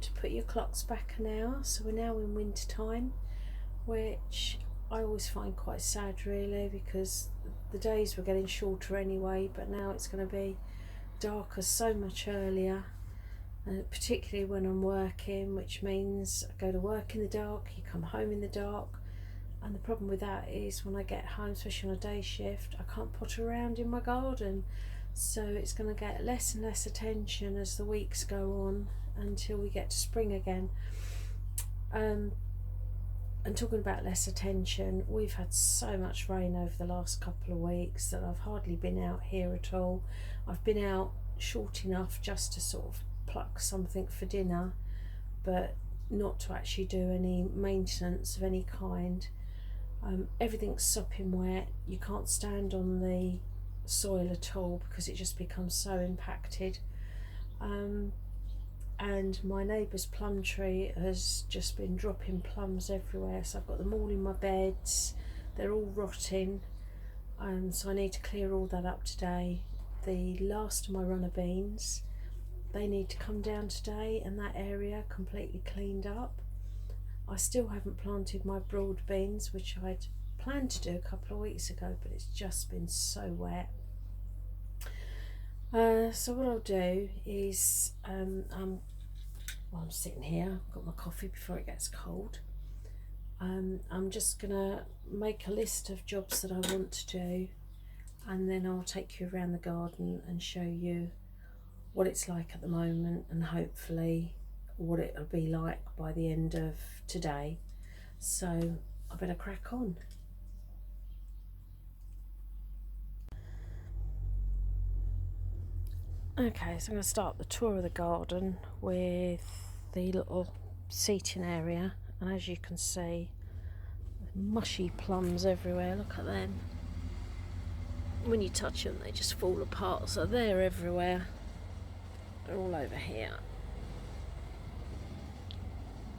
to put your clocks back an hour, so we're now in winter time, which I always find quite sad really, because the days were getting shorter anyway, but now it's going to be darker so much earlier, particularly when I'm working, which means I go to work in the dark, you come home in the dark, and the problem with that is when I get home, especially on a day shift, I can't potter around in my garden, so it's going to get less and less attention as the weeks go on until we get to spring again. And talking about less attention, we've had so much rain over the last couple of weeks that I've hardly been out here at all. I've been out short enough just to sort of pluck something for dinner, but not to actually do any maintenance of any kind. Everything's sopping wet. You can't stand on the soil at all because it just becomes so impacted. And my neighbour's plum tree has just been dropping plums everywhere, so I've got them all in my beds. They're all rotting, so I need to clear all that up today. The last of my runner beans, they need to come down today and that area completely cleaned up. I still haven't planted my broad beans, which I'd planned to do a couple of weeks ago, but it's just been so wet. So what I'll do is, I'm sitting here, I've got my coffee before it gets cold. I'm just gonna make a list of jobs that I want to do, and then I'll take you around the garden and show you what it's like at the moment, and hopefully what it'll be like by the end of today. So I better crack on. Okay, so I'm going to start the tour of the garden with the little seating area, and as you can see, mushy plums everywhere. Look at them. When you touch them they just fall apart, so they're everywhere. They're all over here.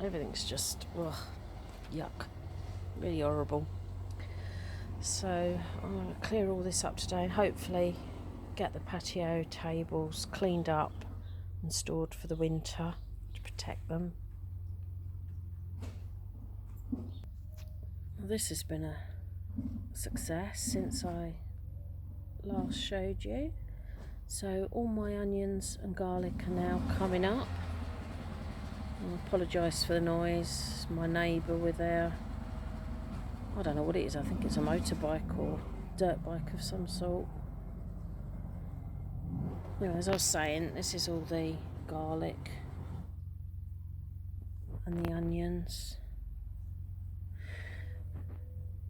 Everything's just yuck, really horrible. So I'm going to clear all this up today and hopefully get the patio tables cleaned up and stored for the winter to protect them. Well, this has been a success since I last showed you. So all my onions and garlic are now coming up. I apologise for the noise. My neighbour with their, I don't know what it is, I think it's a motorbike or dirt bike of some sort. Anyway, as I was saying, this is all the garlic and the onions.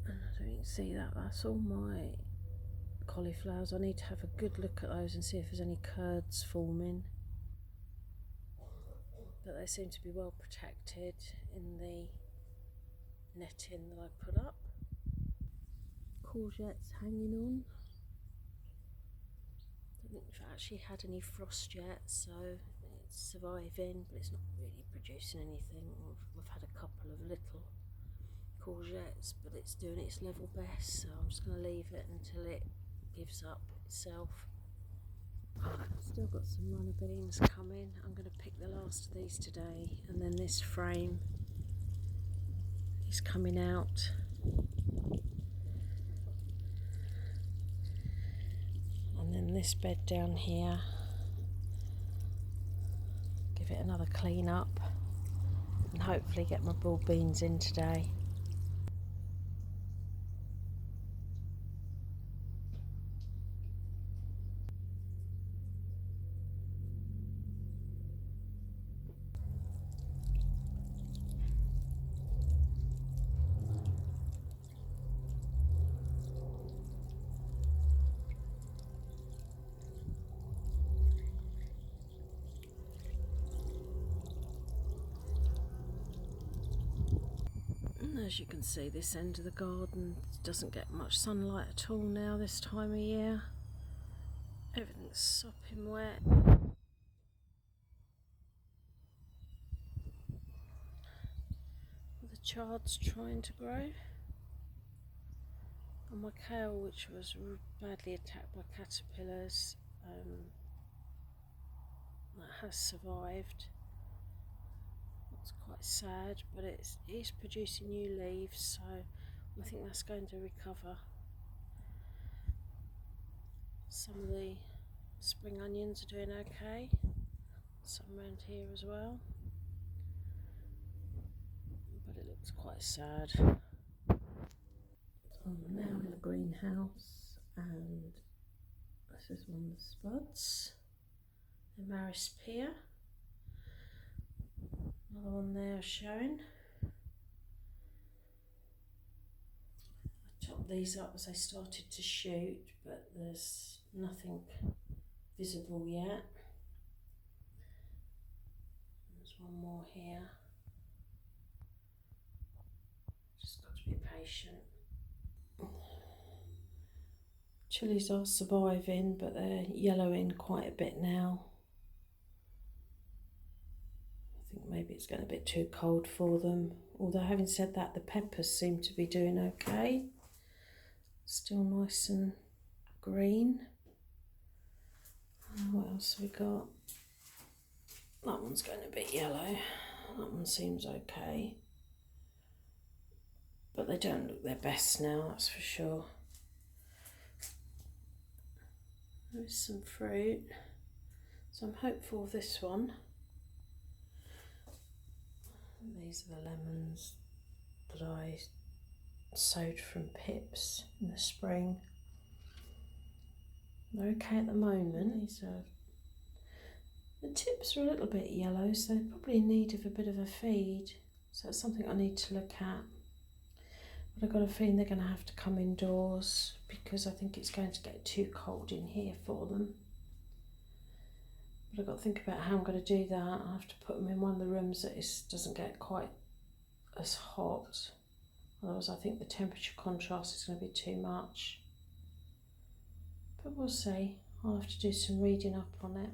And I don't even see that, that's all my cauliflowers. I need to have a good look at those and see if there's any curds forming. But they seem to be well protected in the netting that I put up. Courgettes hanging on. I don't think we've actually had any frost yet, so it's surviving, but it's not really producing anything. We've had a couple of little courgettes, but it's doing its level best, so I'm just going to leave it until it gives up itself. Still got some runner beans coming. I'm going to pick the last of these today, and then this frame is coming out. And then this bed down here, give it another clean up and hopefully get my broad beans in today. As you can see, this end of the garden doesn't get much sunlight at all now this time of year. Everything's sopping wet. The chard's trying to grow. And my kale, which was badly attacked by caterpillars, that has survived. quite sad, but it is producing new leaves, so I think that's going to recover. Some of the spring onions are doing okay, some around here as well, but it looks quite sad. I'm now in the greenhouse, and this is one of the spuds, the Maris Pia. Another one there showing. I chopped these up as I started to shoot, but there's nothing visible yet. There's one more here. Just got to be patient. Chilies are surviving, but they're yellowing quite a bit now. I think maybe it's getting a bit too cold for them. Although having said that, the peppers seem to be doing okay. Still nice and green. What else have we got? That one's going a bit yellow. That one seems okay. But they don't look their best now, that's for sure. There's some fruit. So I'm hopeful of this one. And these are the lemons that I sowed from pips in the spring. They're okay at the moment. The tips are a little bit yellow, so they're probably in need of a bit of a feed. So it's something I need to look at. But I've got a feeling they're going to have to come indoors because I think it's going to get too cold in here for them. But I've got to think about how I'm going to do that. I have to put them in one of the rooms that doesn't get quite as hot. Otherwise I think the temperature contrast is going to be too much. But we'll see. I'll have to do some reading up on it.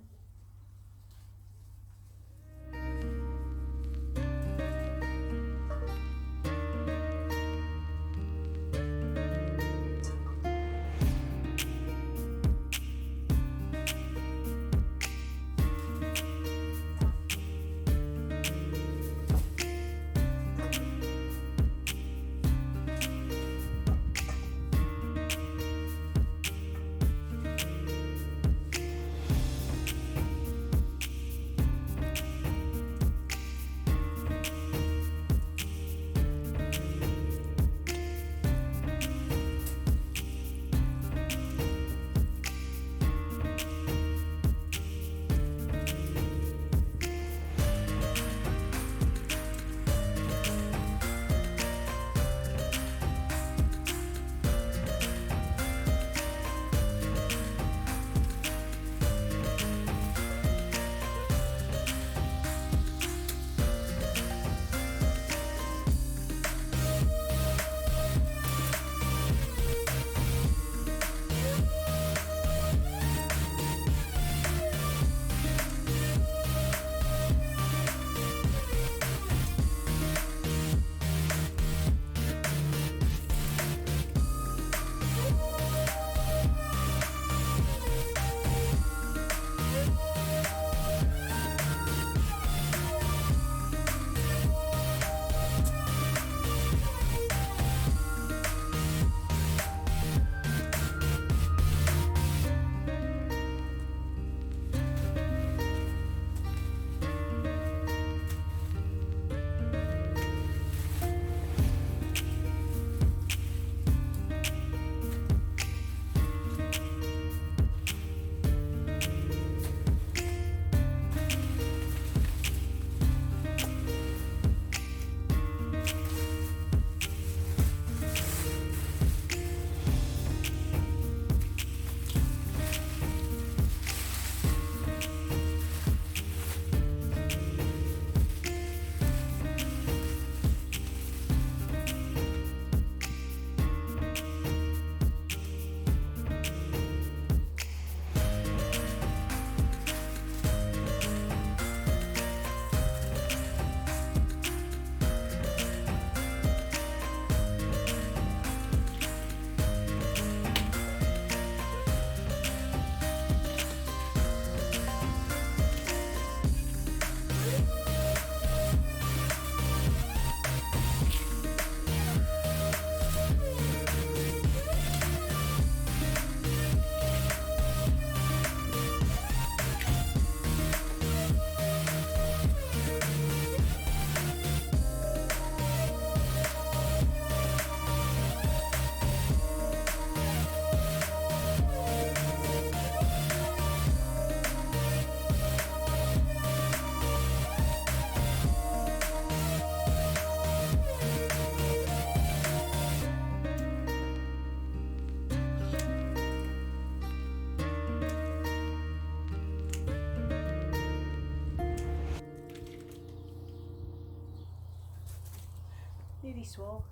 Nearly swore.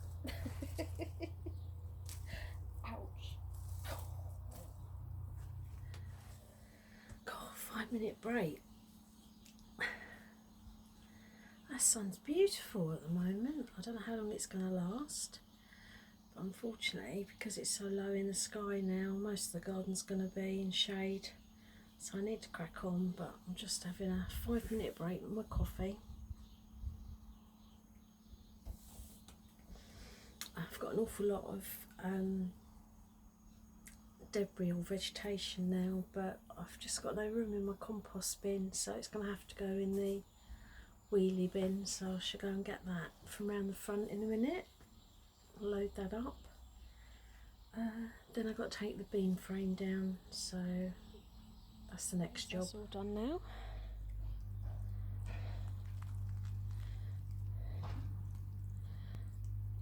Ouch. God, 5-minute break. That sun's beautiful at the moment. I don't know how long it's going to last. But unfortunately, because it's so low in the sky now, most of the garden's going to be in shade. So I need to crack on, but I'm just having a 5-minute break with my coffee. I've got an awful lot of debris or vegetation now, but I've just got no room in my compost bin, so it's going to have to go in the wheelie bin, so I should go and get that from around the front in a minute. I'll load that up. Then I've got to take the beam frame down, so that's the next job. That's all done now.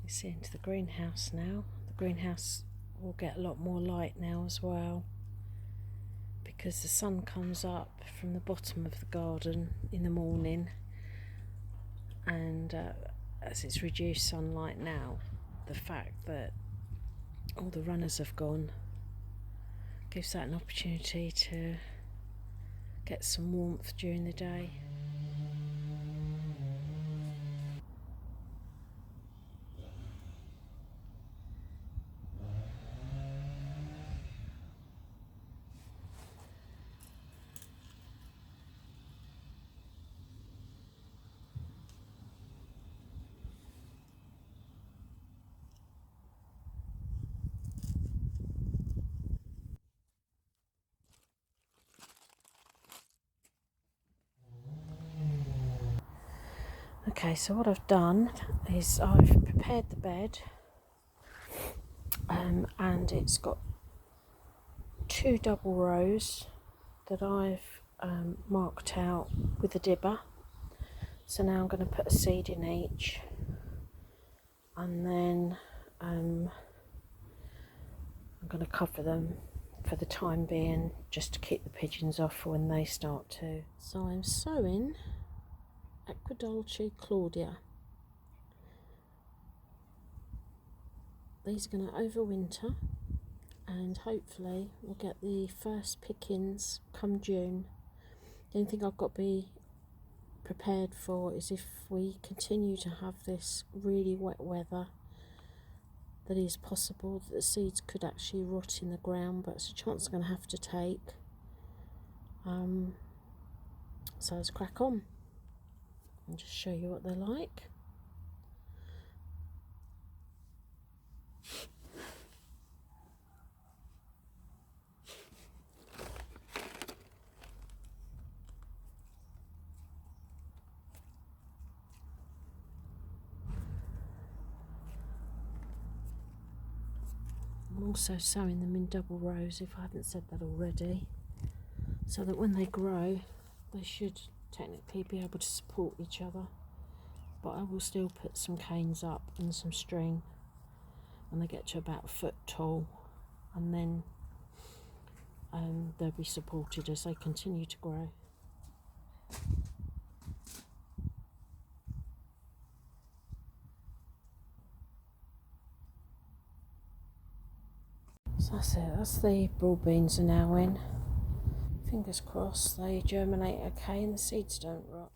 You see into the greenhouse now. The greenhouse will get a lot more light now as well, because the sun comes up from the bottom of the garden in the morning, and as it's reduced sunlight now, the fact that all the runners have gone gives that an opportunity to get some warmth during the day. Okay, so what I've done is I've prepared the bed, and it's got 2 double rows that I've marked out with a dibber. So now I'm going to put a seed in each, and then I'm going to cover them for the time being, just to keep the pigeons off for when they start to. So I'm sowing Aquadulce Claudia. These are going to overwinter, and hopefully we'll get the first pickings come June. The only thing I've got to be prepared for is if we continue to have this really wet weather, that is possible that the seeds could actually rot in the ground, but it's a chance I'm going to have to take. So let's crack on and just show you what they're like. I'm also sowing them in double rows, if I haven't said that already, so that when they grow they should technically be able to support each other, but I will still put some canes up and some string when they get to about a foot tall, and then they'll be supported as they continue to grow. So that's it, that's the broad beans are now in. Fingers crossed they germinate okay and the seeds don't rot.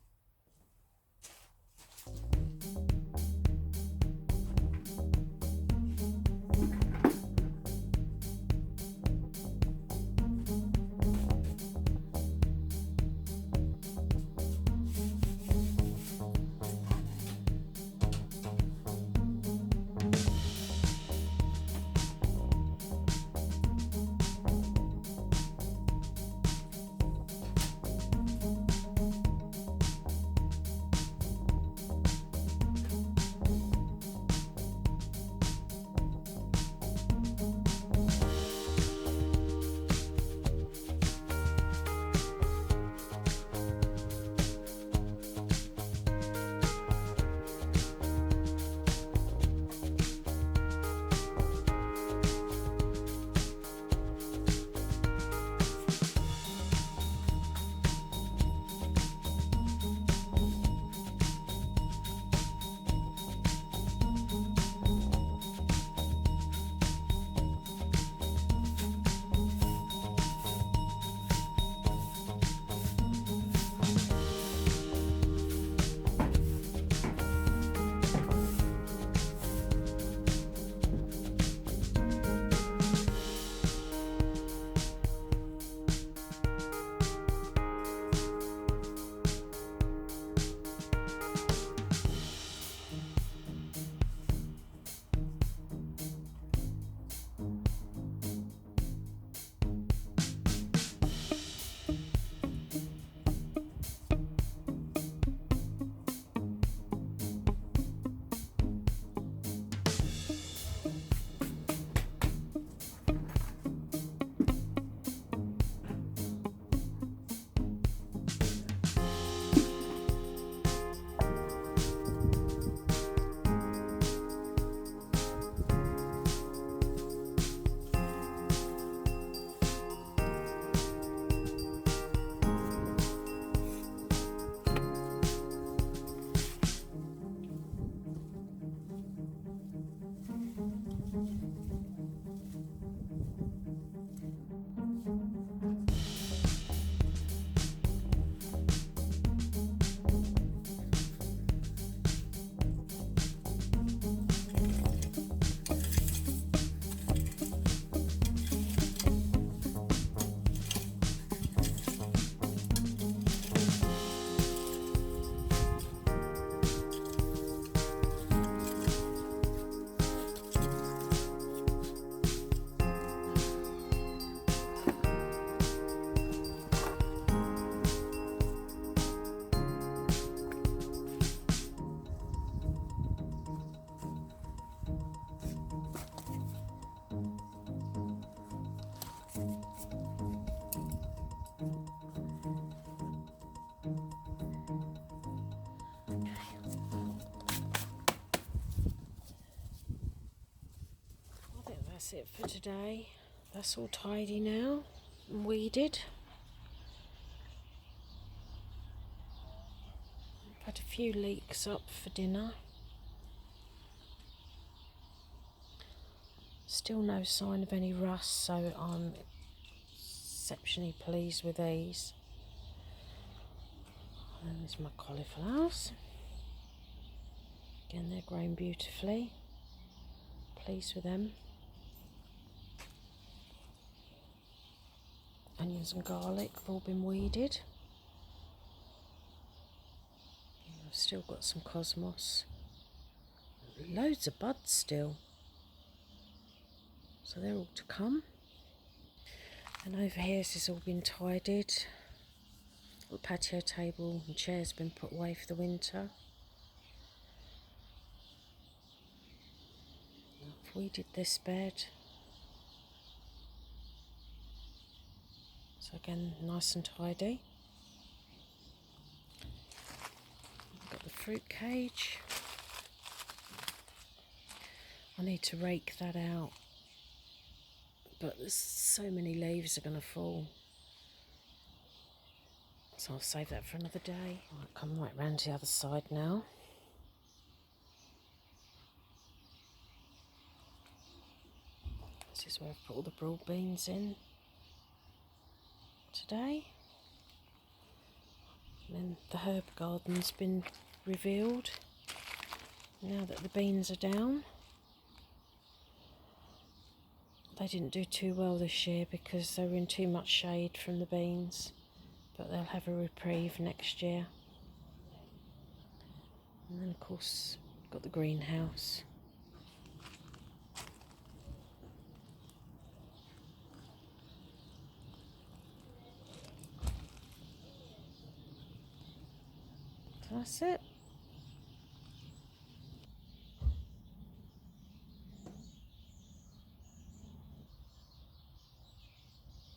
that's it for today. That's all tidy now and weeded. I've had a few leeks up for dinner. Still no sign of any rust, so I'm exceptionally pleased with these. And there's my cauliflowers. Again, they're growing beautifully. Pleased with them. Onions and garlic have all been weeded. I've still got some cosmos. Loads of buds still. So they're all to come. And over here this has all been tidied. The patio table and chairs been put away for the winter. I've weeded this bed. So again, nice and tidy. Got the fruit cage. I need to rake that out, but there's so many leaves are going to fall, so I'll save that for another day. I'll come right round to the other side now. This is where I've put all the broad beans in today. And then the herb garden's been revealed now that the beans are down. They didn't do too well this year because they were in too much shade from the beans, but they'll have a reprieve next year. And then of course got the greenhouse. So that's it.